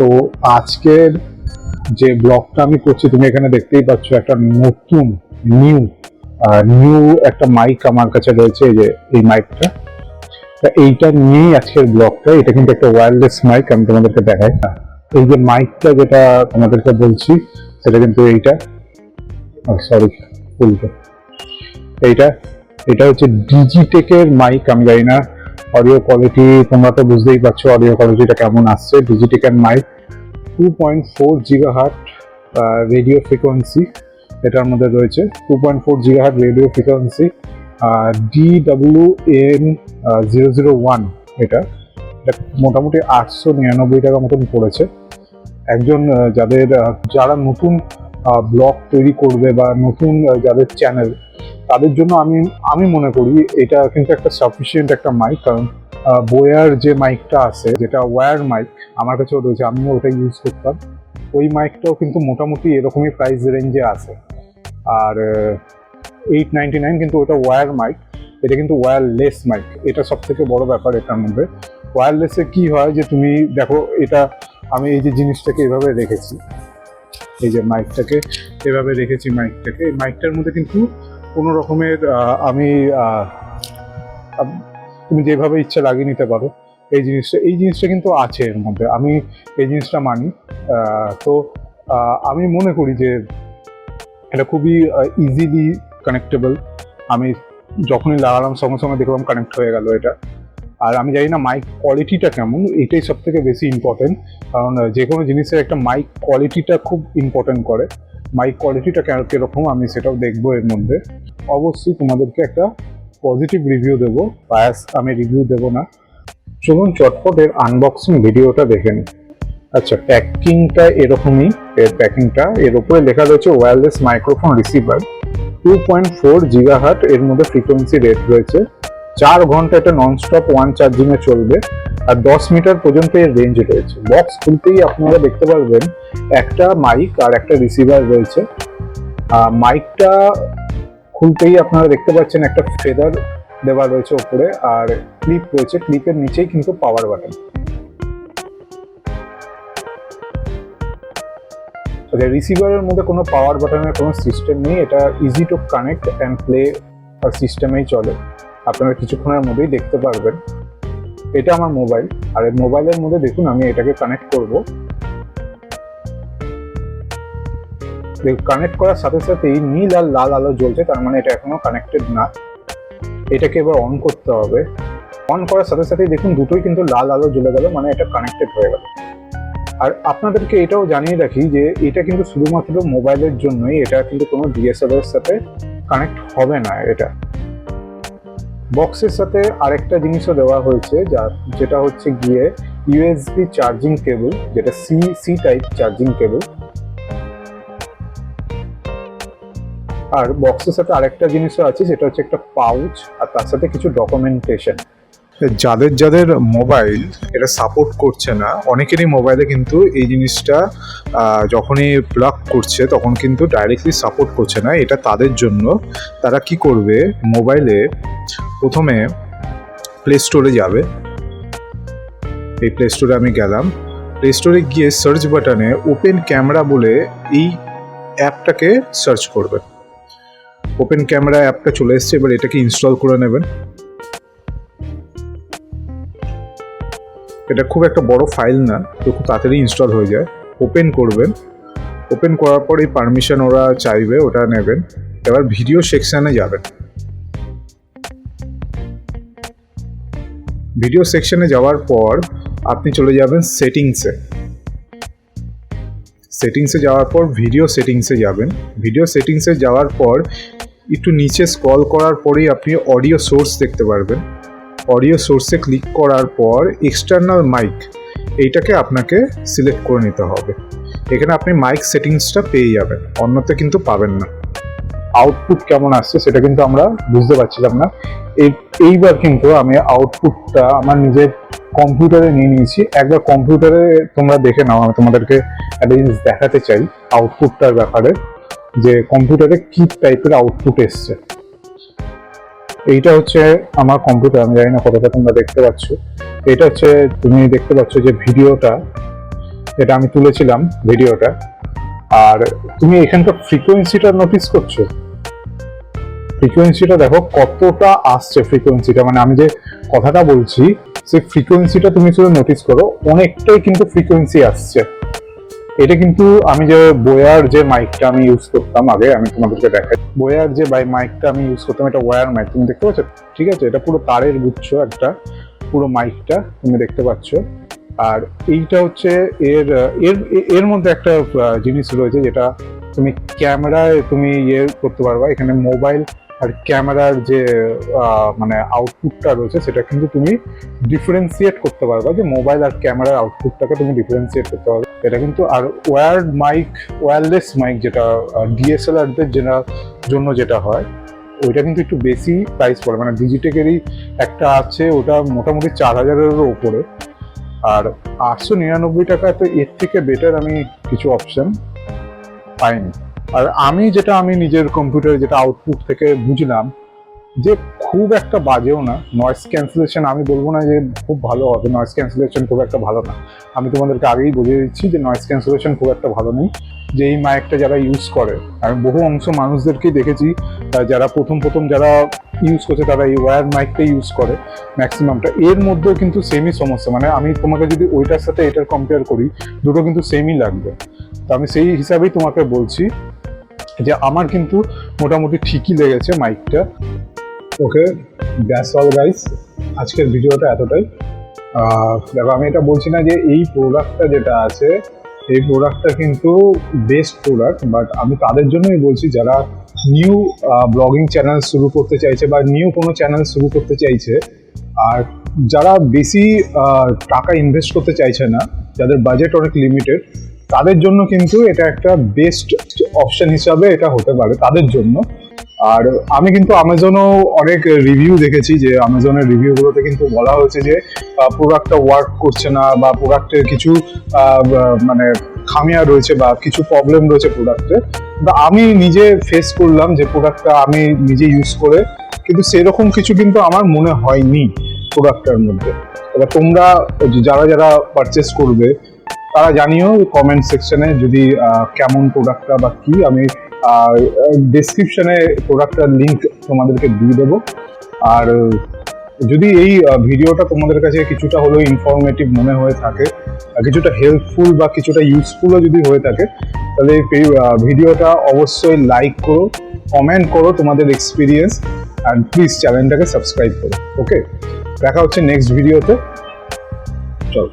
তো আজকের যে ব্লগটা আমি করছি তুমি এখানে দেখতেই পাচ্ছ একটা নতুন নিউ একটা মাইক আমার কাছে রয়েছে। এই যে এই মাইকটা, এইটা নিয়েই আজকের ব্লগটা। এটা কিন্তু একটা ওয়্যারলেস মাইক, আমি তোমাদেরকে দেখাই। এই যে মাইকটা যেটা তোমাদেরকে বলছি সেটা কিন্তু এইটা, সরি উল্টো, এটা হচ্ছে ডিজিটেকের মাইক। আমি জানি না অডিও কোয়ালিটি, তোমরা তো বুঝতেই পারছো অডিও কোয়ালিটিটা কেমন আসছে। ডিজিটেকের মাইক 2.4 GHz রেডিও ফ্রিকোয়েন্সি এটার মধ্যে রয়েছে। 2.4 GHz রেডিও ফ্রিকোয়েন্সি, DWM-001 এটা মোটামুটি 899 টাকা মতন পড়েছে। একজন যারা নতুন ব্লগ তৈরি করবে বা নতুন যাদের চ্যানেল, তাদের জন্য আমি মনে করি এটা কিন্তু একটা সাফিসিয়েন্ট একটা মাইক। কারণ বোয়ার যে মাইকটা আছে, যেটা ওয়্যার মাইক, আমার কাছেও রয়েছে, আমিও ওটা ইউজ করতাম। ওই মাইকটাও কিন্তু মোটামুটি এরকমই প্রাইস রেঞ্জে আছে, আর 899, কিন্তু ওটা ওয়্যার মাইক, এটা কিন্তু ওয়্যারলেস মাইক। এটা সব থেকে বড় ব্যাপার এটার মধ্যে। ওয়্যারলেসে কি হয় যে তুমি দেখো, এটা আমি এই যে জিনিসটাকে এভাবে রেখেছি, এই যে মাইকটাকে এভাবে রেখেছি, এই মাইকটার মধ্যে কিন্তু কোনো রকমের তুমি যেভাবে ইচ্ছা লাগিয়ে নিতে পারো। এই জিনিসটা কিন্তু আছে এর মধ্যে, আমি এই জিনিসটা মানি। তো আমি মনে করি যে এটা খুবই ইজিলি কানেক্টেবল। আমি যখনই লাগালাম সঙ্গে সঙ্গে দেখলাম কানেক্ট হয়ে গেল এটা। আর আমি জানি না মাইক কোয়ালিটিটা কেমন, এটাই সব থেকে বেশি ইম্পর্টেন্ট। কারণ যে কোনো জিনিসের একটা মাইক কোয়ালিটিটা খুব ইম্পর্টেন্ট করে। মাইক কোয়ালিটিটা কীরকম আমি সেটাও দেখবো এর মধ্যে। অবশ্যই তোমাদেরকে একটা পজিটিভ রিভিউ দেবো, বায়াস আমি রিভিউ দেবো না। চলুন চটপট এর আনবক্সিং ভিডিওটা দেখে নিই। আচ্ছা, প্যাকিংটা এরকমই। এর উপরে লেখা রয়েছে ওয়্যারলেস মাইক্রোফোন রিসিভার, 2.4 GHz এর মধ্যে ফ্রিকোয়েন্সি রেট রয়েছে। 4 ঘন্টা এটা ননস্টপ ওয়ান চার্জিংয়ে চলবে, আর 10 মিটার পর্যন্ত এর রেঞ্জ রয়েছে। বক্স খুলতেই আপনারা দেখতে পারবেন একটা মাইক আর একটা রিসিভার রয়েছে। মাইকটা খুলতেই আপনারা দেখতে পাচ্ছেন একটা ফেদার দেওয়া রয়েছে ওপরে, আর ক্লিপ রয়েছে, ক্লিপের নিচেই কিন্তু পাওয়ার বাটন। রিসিভারের মধ্যে কোনো পাওয়ার বাটনের কোনো সিস্টেম নেই। এটা easy to connect and play সিস্টেমেই চলে, আপনারা কিছুক্ষণের মধ্যেই দেখতে পারবেন। এটা আমার মোবাইল, আর এই মোবাইলের মধ্যে দেখুন আমি এটাকে কানেক্ট করব। কানেক্ট করার সাথে সাথেই নীল আর লাল আলো জ্বলছে, তার মানে এটা এখনো কানেক্টেড না। এটাকে এবার অন করতে হবে। অন করার সাথে সাথেই দেখুন দুটোই কিন্তু লাল আলো জ্বলে গেল, মানে এটা কানেক্টেড হয়ে গেল। আর আপনাদেরকে এটাও জানিয়ে রাখি যে এটা কিন্তু শুধুমাত্র মোবাইলের জন্যই, এটা কিন্তু কোনো DSLR এর সাথে কানেক্ট হবে না। এটা বক্সের সাথে আরেকটা জিনিসও দেওয়া হয়েছে, যেটা হচ্ছে গিয়ে USB চার্জিং কেবল, যেটা সি টাইপ চার্জিং কেবল। আর বক্সের সাথে আরেকটা জিনিসও আছে, সেটা হচ্ছে একটা পাউচ, আর তার সাথে কিছু ডকুমেন্টেশন। যাদের মোবাইল এটা সাপোর্ট করছে না, অনেকেরই মোবাইলে কিন্তু এই জিনিসটা যখনই প্লাগ করছে তখন কিন্তু ডাইরেক্টলি সাপোর্ট করছে না। এটা তাদের জন্য। তারা কি করবে, মোবাইলে প্রথমে প্লে স্টোরে যাবে। এই প্লে স্টোরে আমি গেলাম। প্লে স্টোরে গিয়ে সার্চ বাটনে ওপেন ক্যামেরা বলে এই অ্যাপটাকে সার্চ করবে। ওপেন ক্যামেরা অ্যাপটা চলে এসছে, এবার এটাকে ইনস্টল করে নেবেন। এটা খুব একটা বড় ফাইল না, তো খুব তাড়াতাড়ি ইনস্টল হয়ে যায়। ওপেন করবেন। ওপেন করার পর এই পারমিশন ওরা চাইবে, ওটা নেবেন। এবার ভিডিও সেকশানে যাবেন। ভিডিও সেকশনে যাওয়ার পর আপনি চলে যাবেন সেটিংসে যাওয়ার পর ভিডিও সেটিংসে যাবেন। ভিডিও সেটিংসে যাওয়ার পর একটু নিচে স্ক্রল করার পরেই আপনি অডিও সোর্স দেখতে পারবেন। অডিও সোর্সে ক্লিক করার পর এক্সটার্নাল মাইক, এইটাকে আপনাকে সিলেক্ট করে নিতে হবে। এখানে আপনি মাইক সেটিংসটা পেয়ে যাবেন, অন্যতে কিন্তু পাবেন না। আউটপুট কেমন আসছে সেটা কিন্তু আমরা বুঝতে পারছিলাম না। এইবার কিন্তু আমি আউটপুটটা আমার নিজের কম্পিউটারে নিয়ে নিয়েছি। একবার কম্পিউটারে তোমরা দেখে নাও, আমি তোমাদেরকে একটা জিনিস দেখাতে চাই আউটপুটটার ব্যাপারে, যে কম্পিউটারে কি টাইপের আউটপুট এসছে। এইটা হচ্ছে আমার কম্পিউটার, আমি জানি না কতটা তোমরা দেখতে পাচ্ছ। এটা হচ্ছে, তুমি দেখতে পাচ্ছ যে ভিডিওটা যেটা আমি তুলেছিলাম ভিডিওটা। আর তুমি এখানকার ফ্রিকোয়েন্সিটা নোটিস করছো? ফ্রিকোয়েন্সিটা দেখো কতটা আসছে, ফ্রিকোয়েন্সিটা মানে আমি যে কথাটা বলছি সেই ফ্রিকোয়েন্সিটা তুমি শুধু নোটিস করো, অনেকটাই কিন্তু ফ্রিকোয়েন্সি আসছে। এটা কিন্তু আমি যে বোয়ার যে মাইকটা আমি ইউজ করতাম আগে, আমি তোমাদেরকে দেখাই, বোয়ার যে মাইকটা আমি ইউজ করতাম, এটা ওয়্যার মাইক, তুমি দেখতে পাচ্ছ? ঠিক আছে, এটা পুরো তারের গুচ্ছ একটা, পুরো মাইকটা তুমি দেখতে পাচ্ছ। আর এইটা হচ্ছে এর এর এর মধ্যে একটা জিনিস রয়েছে যেটা তুমি ক্যামেরায় তুমি করতে পারবা। এখানে মোবাইল আর ক্যামেরার যে মানে আউটপুটটা রয়েছে সেটা কিন্তু তুমি ডিফারেন্সিয়েট করতে পারবা, যে মোবাইল আর ক্যামেরার আউটপুটটাকে তুমি ডিফারেন্সিয়েট করতে পারবে এটা কিন্তু। আর ওয়্যার্ড মাইক, ওয়্যারলেস মাইক যেটা ডিএসএলআরদের জন্য যেটা হয়, ওইটা কিন্তু একটু বেশি প্রাইস পড়ে। মানে ডিজিটেকেরই একটা আছে, ওটা মোটামুটি 4000-এরও উপরে। আর 899 টাকা, তো এর থেকে বেটার আমি কিছু অপশন পাইনি। আর আমি নিজের কম্পিউটারে যেটা আউটপুট থেকে বুঝলাম, যে খুব একটা বাজেও না। নয়েজ ক্যান্সেলেশন আমি বলবো না যে খুব ভালো হবে, নয়েজ ক্যান্সেলেশন খুব একটা ভালো না। আমি তোমাদেরকে আগেই বুঝিয়ে দিচ্ছি যে নয়েজ ক্যান্সেলেশন খুব একটা ভালো নেই। যে এই মাইকটা যারা ইউজ করে, আমি বহু অংশ মানুষদেরকেই দেখেছি যারা প্রথম যারা ইউজ করছে তারা এই ওয়্যার মাইকটা ইউজ করে ম্যাক্সিমামটা। এর মধ্যেও কিন্তু সেমই সমস্যা, মানে আমি তোমাকে যদি ওইটার সাথে এটার কম্পেয়ার করি, দুটো কিন্তু সেমই লাগবে। তো আমি সেই হিসাবেই তোমাকে বলছি যে আমার কিন্তু মোটামুটি ঠিকই লেগেছে মাইকটা। ওকে, দ্যাটস অল গাইস, আজকের ভিডিওটা এতটাই। দেখো, আমি এটা বলছি না যে এই প্রোডাক্টটা যেটা আছে এই প্রোডাক্টটা কিন্তু বেস্ট প্রোডাক্ট, বাট আমি তাদের জন্যই বলছি যারা নিউ ব্লগিং চ্যানেল শুরু করতে চাইছে বা নিউ কোনো চ্যানেল শুরু করতে চাইছে, আর যারা বেশি টাকা ইনভেস্ট করতে চাইছে না, যাদের বাজেট অনেক লিমিটেড, তাদের জন্য কিন্তু এটা একটা বেস্ট অপশন হিসাবে এটা হতে পারে তাদের জন্য। আর আমি কিন্তু অ্যামাজনও অনেক রিভিউ দেখেছি, যে অ্যামাজনের রিভিউগুলোতে কিন্তু বলা হয়েছে যে প্রোডাক্টটা ওয়ার্ক করছে না, বা প্রোডাক্টের কিছু মানে খামিয়া রয়েছে বা কিছু প্রবলেম রয়েছে প্রোডাক্টে। বা আমি নিজে ফেস করলাম যে প্রোডাক্টটা আমি নিজে ইউজ করে, কিন্তু সেরকম কিছু কিন্তু আমার মনে হয়নি প্রোডাক্টটার মধ্যে। এবার তোমরা যারা পারচেস করবে তারা জানিও কমেন্ট সেকশনে, যদি কেমন প্রোডাক্টটা বা কি। আমি ডেসক্রিপশনে প্রোডাক্টটার লিঙ্ক তোমাদেরকে দিয়ে দেবো। আর যদি এই ভিডিওটা তোমাদের কাছে কিছুটা হলেও ইনফরমেটিভ মনে হয়ে থাকে, কিছুটা হেল্পফুল বা কিছুটা ইউজফুলও যদি হয়ে থাকে, তাহলে এই ভিডিওটা অবশ্যই লাইক করো, কমেন্ট করো তোমাদের এক্সপিরিয়েন্স, অ্যান্ড প্লিজ চ্যানেলটাকে সাবস্ক্রাইব করো। ওকে, দেখা হচ্ছে নেক্সট ভিডিওতে, চলো।